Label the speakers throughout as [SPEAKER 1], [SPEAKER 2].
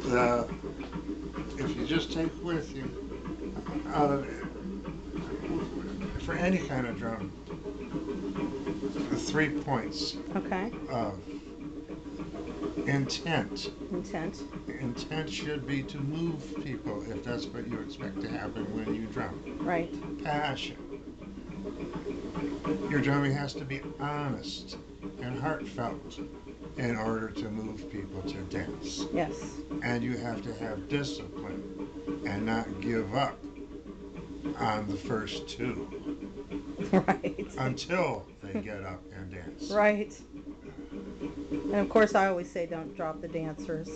[SPEAKER 1] The if you just take with you out of for any kind of drum, the 3 points
[SPEAKER 2] Okay.
[SPEAKER 1] of intent.
[SPEAKER 2] Intent.
[SPEAKER 1] Intent should be to move people if that's what you expect to happen when you drum.
[SPEAKER 2] Right.
[SPEAKER 1] Passion. Your drumming has to be honest and heartfelt in order to move people to dance.
[SPEAKER 2] Yes.
[SPEAKER 1] And you have to have discipline and not give up on the first two
[SPEAKER 2] Right.
[SPEAKER 1] until they get up and dance.
[SPEAKER 2] Right. And of course, I always say don't drop the dancers.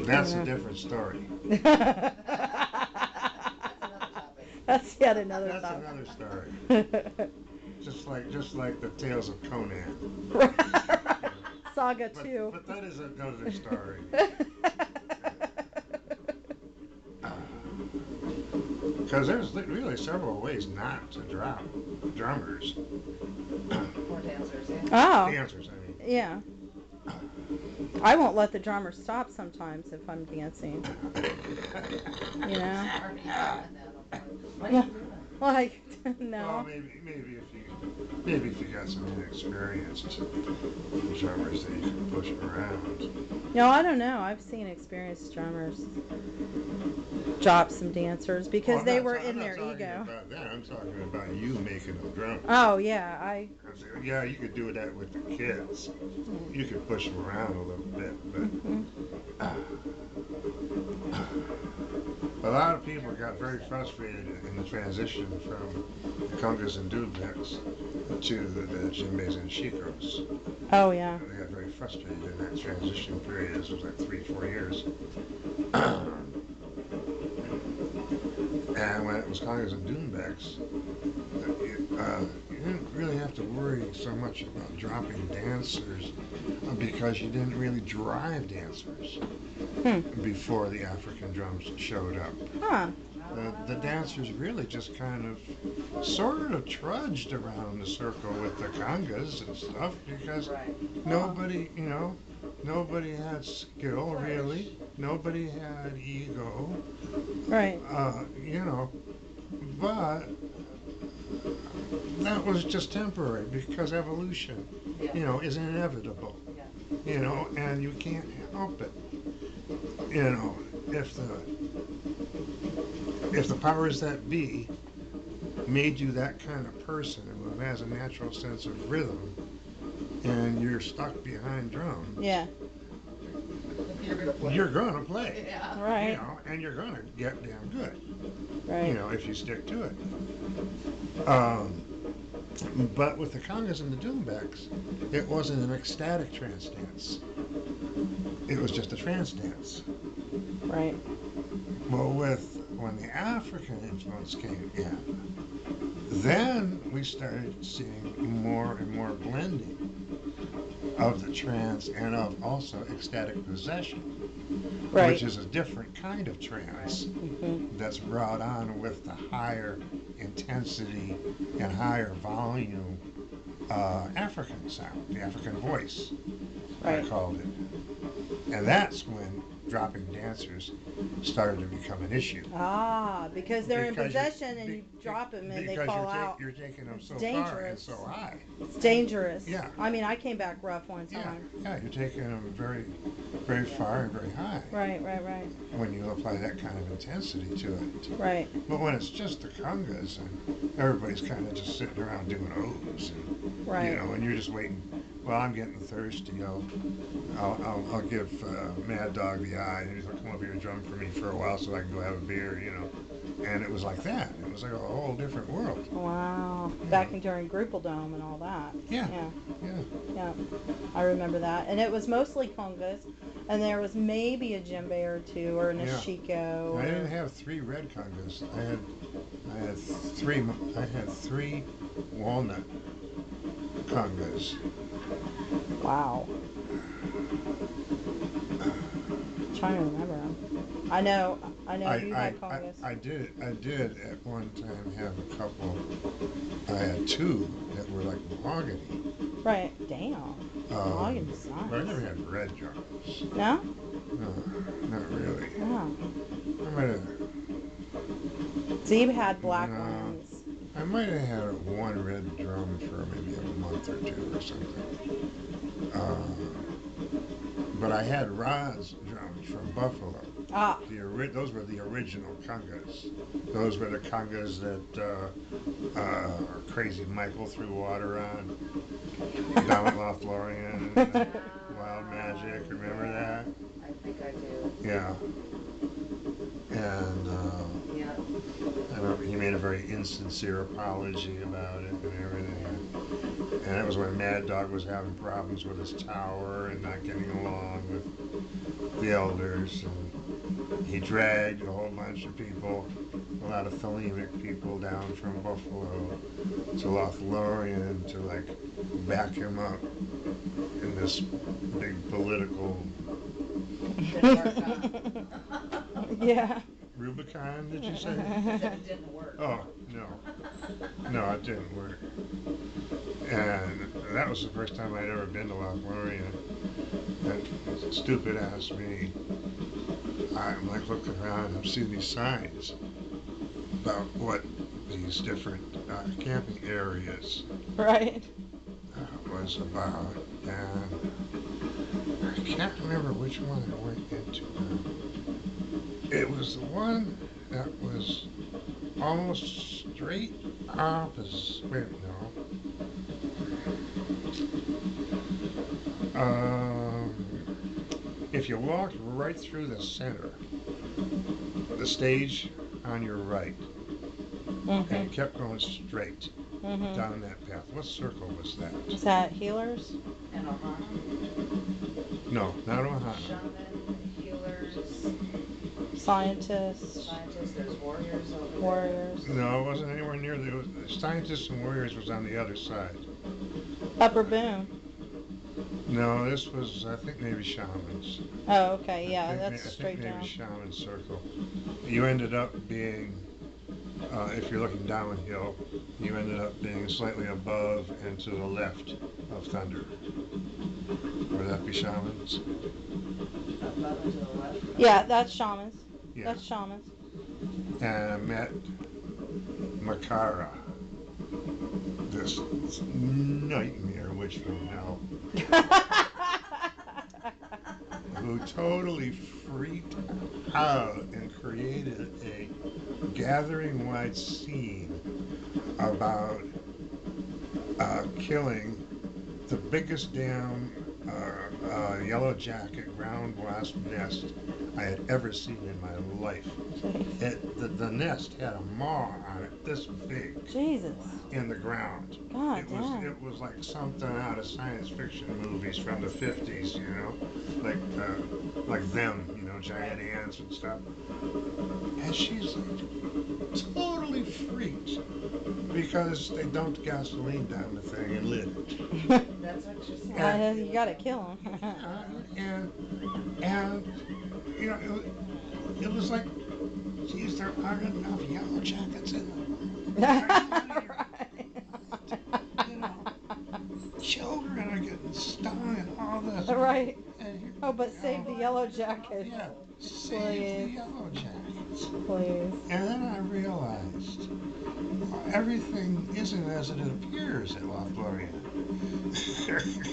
[SPEAKER 1] That's a different story.
[SPEAKER 2] That's yet another
[SPEAKER 1] That's
[SPEAKER 2] topic.
[SPEAKER 1] another story. Just like the Tales of Conan.
[SPEAKER 2] Saga 2.
[SPEAKER 1] But that is another story. Because there's really several ways not to drop drummers.
[SPEAKER 3] Or dancers, yeah.
[SPEAKER 2] Oh.
[SPEAKER 1] Dancers, I mean.
[SPEAKER 2] Yeah. I won't let the drummer stop sometimes if I'm dancing. You know?
[SPEAKER 3] What are you doing?
[SPEAKER 2] Like,
[SPEAKER 1] Well,
[SPEAKER 2] no.
[SPEAKER 1] maybe if you got some inexperienced drummers that you can push around.
[SPEAKER 2] No, I don't know. I've seen experienced drummers drop some dancers because they were in their ego.
[SPEAKER 1] I'm not talking about that. I'm talking about you making them drum.
[SPEAKER 2] Oh, yeah.
[SPEAKER 1] Yeah, you could do that with the kids. You could push them around a little bit, but a lot of people got very frustrated in the transition from the congas and dudecks to the djembes and shikos.
[SPEAKER 2] Oh, yeah.
[SPEAKER 1] They got very frustrated in that transition period. This was like 3-4 years. And when it was congas and dudecks, you didn't really have to worry so much about dropping dancers because you didn't really drive dancers before the African drums showed up.
[SPEAKER 2] Huh.
[SPEAKER 1] The dancers really just kind of sort of trudged around the circle with the congas and stuff because nobody had skill really. Nobody had ego.
[SPEAKER 2] Right.
[SPEAKER 1] But that was just temporary because evolution, is inevitable. And you can't help it. If the powers that be made you that kind of person who has a natural sense of rhythm, and you're stuck behind drums,
[SPEAKER 2] Yeah.
[SPEAKER 1] you're gonna play.
[SPEAKER 3] Yeah.
[SPEAKER 2] Right.
[SPEAKER 1] And you're gonna get damn good.
[SPEAKER 2] Right.
[SPEAKER 1] If you stick to it. But with the congas and the doombacks, it wasn't an ecstatic trance dance. It was just a trance dance.
[SPEAKER 2] Right.
[SPEAKER 1] Well, when the African influence came in, then we started seeing more and more blending of the trance and of also ecstatic possession,
[SPEAKER 2] Right.
[SPEAKER 1] which is a different kind of trance that's brought on with the higher intensity and higher volume African sound, the African voice,
[SPEAKER 2] Right.
[SPEAKER 1] I called it. And that's when dropping dancers started to become an issue.
[SPEAKER 2] Ah, because they're in
[SPEAKER 1] Because
[SPEAKER 2] possession and you drop them and they
[SPEAKER 1] because
[SPEAKER 2] fall out.
[SPEAKER 1] you're taking them
[SPEAKER 2] It's
[SPEAKER 1] so far and
[SPEAKER 2] dangerous.
[SPEAKER 1] so high.
[SPEAKER 2] It's dangerous.
[SPEAKER 1] Yeah.
[SPEAKER 2] I mean, I came back rough one
[SPEAKER 1] Yeah,
[SPEAKER 2] time.
[SPEAKER 1] you're taking them very, very far and very high
[SPEAKER 2] Right.
[SPEAKER 1] when you apply that kind of intensity to it.
[SPEAKER 2] Right.
[SPEAKER 1] But when it's just the congas and everybody's kind of just sitting around doing O's, and,
[SPEAKER 2] Right.
[SPEAKER 1] and you're just waiting. Well, I'm getting thirsty. I'll give Mad Dog the eye, and he's like, "Come over here and drum for me for a while, so I can go have a beer," And it was like that. It was like a whole different world.
[SPEAKER 2] Wow. Back during Dome and all that.
[SPEAKER 1] Yeah.
[SPEAKER 2] I remember that. And it was mostly congas. And there was maybe a djembe or two or an ashiko.
[SPEAKER 1] I didn't have 3 red congas. I had 3 walnut congas.
[SPEAKER 2] Wow. I'm trying to remember them. I know you had congas.
[SPEAKER 1] I did at one time have a couple. I had 2 that were like mahogany.
[SPEAKER 2] Right. Damn. Mahogany sucks.
[SPEAKER 1] But I never had red drums.
[SPEAKER 2] No?
[SPEAKER 1] No, not really.
[SPEAKER 2] Oh.
[SPEAKER 1] I might have.
[SPEAKER 2] So you had black
[SPEAKER 1] No.
[SPEAKER 2] ones.
[SPEAKER 1] I might have had one red drum for maybe a month or two or something. But I had Rod's drums from Buffalo.
[SPEAKER 2] Ah.
[SPEAKER 1] Those were the original congas. Those were the congas that Crazy Michael threw water on down at Lothlorien. Wild Magic, remember that?
[SPEAKER 3] I think I do.
[SPEAKER 1] Yeah. And
[SPEAKER 3] Yeah.
[SPEAKER 1] I remember he made a very insincere apology about it and everything. And it was when Mad Dog was having problems with his tower and not getting along with the elders. And he dragged a whole bunch of people, a lot of Thelemic people down from Buffalo to Lothlorien to like back him up in this big political
[SPEAKER 3] Didn't work, huh?
[SPEAKER 2] Yeah.
[SPEAKER 1] Rubicon, did you say?
[SPEAKER 3] It didn't work.
[SPEAKER 1] Oh, no. No, it didn't work. And that was the first time I'd ever been to Lothlorien. That stupid ass me. I'm like looking around, I'm seeing these signs about what these different camping areas
[SPEAKER 2] Right.
[SPEAKER 1] was about. And I can't remember which one I went into now. It was the one that was almost straight opposite. Wait, no. If you walked right through the center, the stage on your right,
[SPEAKER 2] Mm-hmm.
[SPEAKER 1] and kept going straight
[SPEAKER 2] Mm-hmm.
[SPEAKER 1] down that path. What circle was that?
[SPEAKER 2] Is that healers?
[SPEAKER 3] And Ohana.
[SPEAKER 1] No, not Ohana.
[SPEAKER 3] Shaman, healers,
[SPEAKER 2] Scientists?
[SPEAKER 3] scientists, there's warriors over there.
[SPEAKER 2] Warriors?
[SPEAKER 1] No, it wasn't anywhere near. The Scientists and Warriors was on the other side.
[SPEAKER 2] Upper Boom?
[SPEAKER 1] No, this was, I think, maybe Shamans.
[SPEAKER 2] Oh, okay. Yeah,
[SPEAKER 1] I think,
[SPEAKER 2] that's
[SPEAKER 1] I think
[SPEAKER 2] straight
[SPEAKER 1] maybe
[SPEAKER 2] down.
[SPEAKER 1] Shaman Circle. You ended up being, if you're looking downhill, you ended up being slightly above and to the left of Thunder. Would that be Shamans?
[SPEAKER 3] Above and to the left.
[SPEAKER 2] Yeah, that's shamans.
[SPEAKER 1] Yeah.
[SPEAKER 2] That's shamans.
[SPEAKER 1] And I met Makara, this nightmare witch from hell, who totally freaked out and created a gathering-wide scene about killing the biggest damn yellow jacket ground wasp nest I had ever seen in my life. The nest had a maw on it this big
[SPEAKER 2] Jesus.
[SPEAKER 1] in the ground.
[SPEAKER 2] God damn.
[SPEAKER 1] It was like something out of science fiction movies from the 50s, you know, like them, you know, giant ants and stuff. And she's like totally freaked because they dumped gasoline down the thing and lit it.
[SPEAKER 3] That's what you're saying.
[SPEAKER 2] You gotta kill him.
[SPEAKER 1] And you know, it was like, geez, there aren't enough yellow jackets in the world. You know, children are getting stung and all this.
[SPEAKER 2] Right.
[SPEAKER 1] And
[SPEAKER 2] Oh, but save the yellow jackets.
[SPEAKER 1] Yeah, save the yellow jackets.
[SPEAKER 2] Please.
[SPEAKER 1] And then I realized everything isn't as it appears at Lothlorien.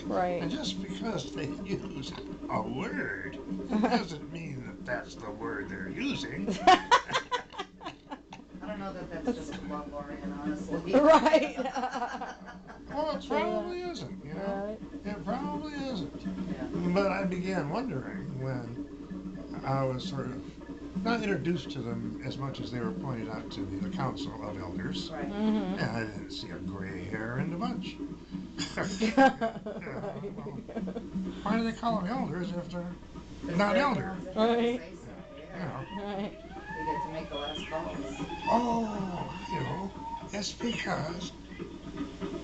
[SPEAKER 2] Right.
[SPEAKER 1] And just because they use a word doesn't mean that that's the word they're using.
[SPEAKER 3] I don't know that that's just a Lothlorien, honestly.
[SPEAKER 2] Right.
[SPEAKER 1] Well, it probably isn't, you know?
[SPEAKER 2] Right.
[SPEAKER 1] It probably isn't.
[SPEAKER 3] Yeah.
[SPEAKER 1] But I began wondering when I was sort of not introduced to them as much as they were pointed out to me, the Council of Elders.
[SPEAKER 3] Right.
[SPEAKER 2] Mm-hmm.
[SPEAKER 1] And I didn't see a gray hair in the bunch.
[SPEAKER 2] Well,
[SPEAKER 1] why do they call them elders if they're
[SPEAKER 3] Because
[SPEAKER 1] not
[SPEAKER 3] they're the
[SPEAKER 1] elder?
[SPEAKER 3] ones that have to
[SPEAKER 2] Right.
[SPEAKER 3] say so,
[SPEAKER 1] You
[SPEAKER 3] yeah.
[SPEAKER 1] know?
[SPEAKER 2] right.
[SPEAKER 3] They get to make the last calls.
[SPEAKER 1] Oh, you know, it's because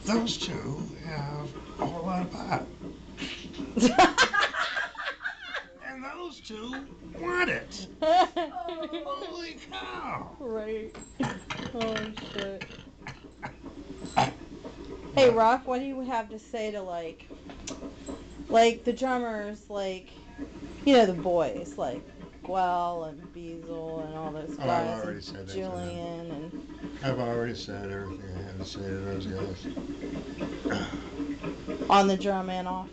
[SPEAKER 1] those two have a whole lot of pot. And those two want it. Holy cow.
[SPEAKER 2] Right. Oh shit. Hey, Rock, what do you have to say to like the drummers, like You know, the boys, like Gwell and Beazle and all those
[SPEAKER 1] Oh, I've
[SPEAKER 2] guys,
[SPEAKER 1] already
[SPEAKER 2] and
[SPEAKER 1] said that to them.
[SPEAKER 2] Julian, and
[SPEAKER 1] I've already said everything I had to say to those guys.
[SPEAKER 2] on the drum and off.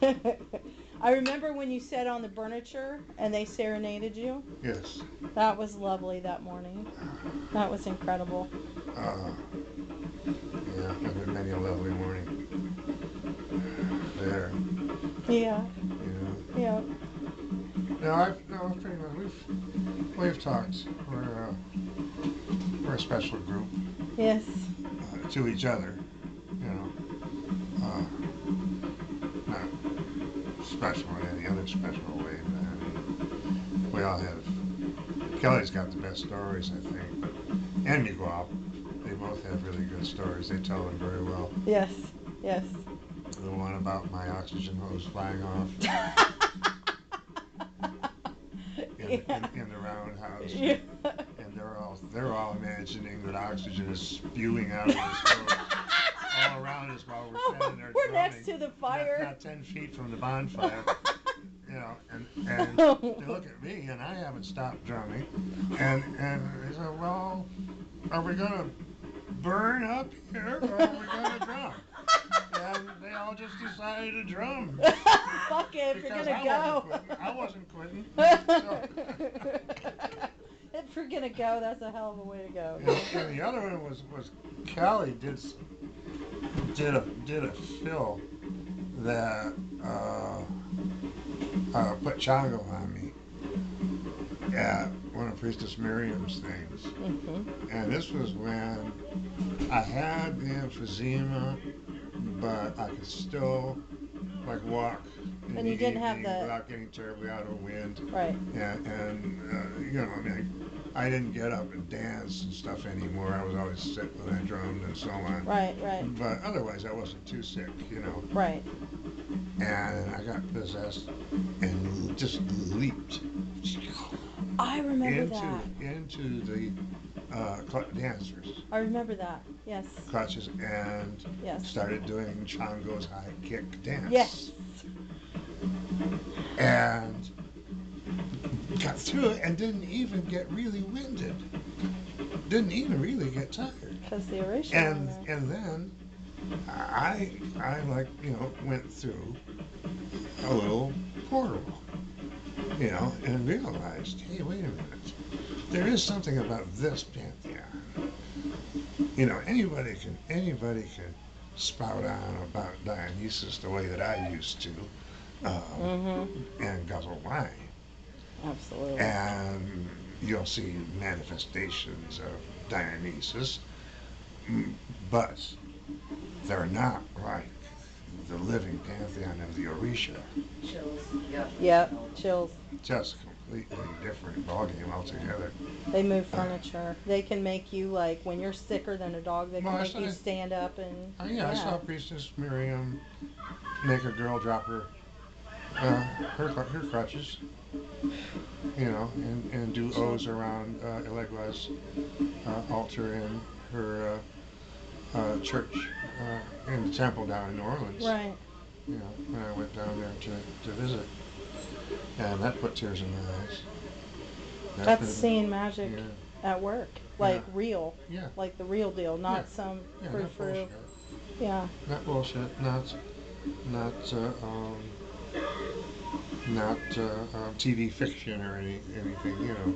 [SPEAKER 1] Yep.
[SPEAKER 2] I remember when you sat on the burniture and they serenaded you.
[SPEAKER 1] Yes.
[SPEAKER 2] That was lovely that morning. That was incredible.
[SPEAKER 1] Yeah, I've had many a lovely morning there.
[SPEAKER 2] Yeah.
[SPEAKER 1] You know.
[SPEAKER 2] Yeah.
[SPEAKER 1] No, pretty much we've talked. We're a special group
[SPEAKER 2] Yes.
[SPEAKER 1] to each other. You know, not special in any other special way, but I mean, we all have. Kelly's got the best stories, I think, but and Miguel, they both have really good stories. They tell them very well.
[SPEAKER 2] Yes. Yes.
[SPEAKER 1] The one about my oxygen hose flying off in the roundhouse,
[SPEAKER 2] Yeah.
[SPEAKER 1] and they're all imagining that oxygen is spewing out of this hose all around us while we're standing there
[SPEAKER 2] We're
[SPEAKER 1] drumming,
[SPEAKER 2] next to the fire.
[SPEAKER 1] not 10 feet from the bonfire. You know, and they look at me, and I haven't stopped drumming, and they say, well, are we gonna burn up here, or are we gonna drum? And they all just decided to drum.
[SPEAKER 2] Fuck it, if you're
[SPEAKER 1] Because
[SPEAKER 2] gonna go.
[SPEAKER 1] I wasn't quitting. So.
[SPEAKER 2] If you're gonna go, that's a hell of a way to go.
[SPEAKER 1] And the other one was Callie did a fill that put Chongo on me at one of Priestess Miriam's things.
[SPEAKER 2] Mm-hmm.
[SPEAKER 1] And this was when I had the emphysema, but I could still like walk in
[SPEAKER 2] And
[SPEAKER 1] the
[SPEAKER 2] you didn't have
[SPEAKER 1] evening
[SPEAKER 2] the
[SPEAKER 1] without getting terribly out of wind.
[SPEAKER 2] right.
[SPEAKER 1] And you know, I mean, I didn't get up and dance and stuff anymore. I was always sick when I drummed and so on.
[SPEAKER 2] Right, right.
[SPEAKER 1] But otherwise, I wasn't too sick, you know.
[SPEAKER 2] Right.
[SPEAKER 1] And I got possessed and just leaped
[SPEAKER 2] I remember that.
[SPEAKER 1] into the dancers.
[SPEAKER 2] I remember that. Yes.
[SPEAKER 1] Clutches and
[SPEAKER 2] Yes.
[SPEAKER 1] started doing Chongo's high kick dance.
[SPEAKER 2] Yes.
[SPEAKER 1] And got through it and didn't even get really winded. Didn't even really get tired.
[SPEAKER 2] Because the oration.
[SPEAKER 1] And then I like, you know, went through a little portal, you know, and realized, hey, wait a minute. There is something about this pantheon. You know, anybody can spout on about Dionysus the way that I used to, and guzzle wine.
[SPEAKER 2] Absolutely.
[SPEAKER 1] And you'll see manifestations of Dionysus, but they're not like the living pantheon of the Orisha.
[SPEAKER 3] Chills. Yeah.
[SPEAKER 2] Yep. Chills.
[SPEAKER 1] Just completely different ballgame altogether.
[SPEAKER 2] They move furniture. They can make you, like, when you're sicker than a dog, they can
[SPEAKER 1] Well,
[SPEAKER 2] make you stand up and.
[SPEAKER 1] I saw Priestess Miriam make a girl drop her crutches, you know, and do O's around Elegwa's altar in her church in the temple down in New Orleans.
[SPEAKER 2] Right.
[SPEAKER 1] You know, when I went down there to visit, and that put tears in my eyes.
[SPEAKER 2] That's seeing magic
[SPEAKER 1] yeah.
[SPEAKER 2] at work, like
[SPEAKER 1] Yeah.
[SPEAKER 2] real,
[SPEAKER 1] Yeah.
[SPEAKER 2] like the real deal, not
[SPEAKER 1] Yeah.
[SPEAKER 2] some
[SPEAKER 1] Yeah,
[SPEAKER 2] frou
[SPEAKER 1] not
[SPEAKER 2] frou.
[SPEAKER 1] bullshit.
[SPEAKER 2] Yeah.
[SPEAKER 1] Not bullshit. Not TV fiction or anything, you know,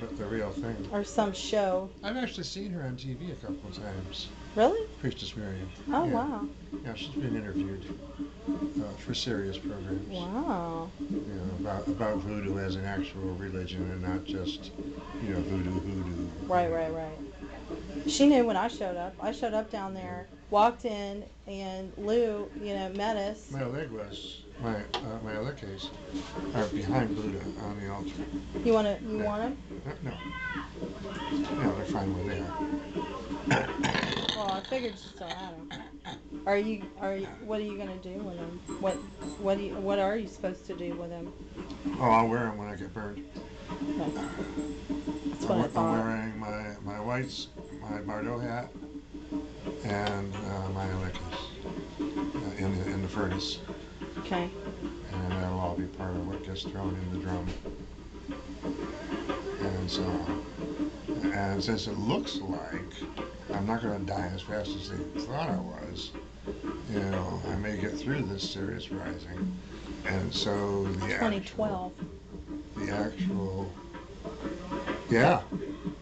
[SPEAKER 1] but the real thing.
[SPEAKER 2] Or some show.
[SPEAKER 1] I've actually seen her on TV a couple of times.
[SPEAKER 2] Really?
[SPEAKER 1] Priestess Miriam.
[SPEAKER 2] Oh,
[SPEAKER 1] yeah.
[SPEAKER 2] wow.
[SPEAKER 1] Yeah, she's been interviewed for serious programs.
[SPEAKER 2] Wow.
[SPEAKER 1] You know, about voodoo as an actual religion and not just, you know, voodoo.
[SPEAKER 2] Right. She knew when I showed up. I showed up down there, walked in, and Lou, you know, met us.
[SPEAKER 1] My other case are behind Buddha on the altar.
[SPEAKER 2] You want them?
[SPEAKER 1] No. No, they're fine where they are.
[SPEAKER 2] Well, I figured you still had them. Are you? What are you gonna do with them? What are you supposed to do with them?
[SPEAKER 1] Oh, I'll wear them when I get burned.
[SPEAKER 2] No. That's what I
[SPEAKER 1] I'm
[SPEAKER 2] thought.
[SPEAKER 1] wearing my whites, my Bardot hat, and my other case in the furnace.
[SPEAKER 2] Okay.
[SPEAKER 1] And that'll all be part of what gets thrown in the drum. And so, and since it looks like I'm not going to die as fast as they thought I was, you know, I may get through this serious rising. And so the
[SPEAKER 2] 2012.
[SPEAKER 1] yeah,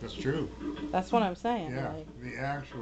[SPEAKER 1] that's true.
[SPEAKER 2] That's what I'm saying.
[SPEAKER 1] Yeah,
[SPEAKER 2] Like,
[SPEAKER 1] the actual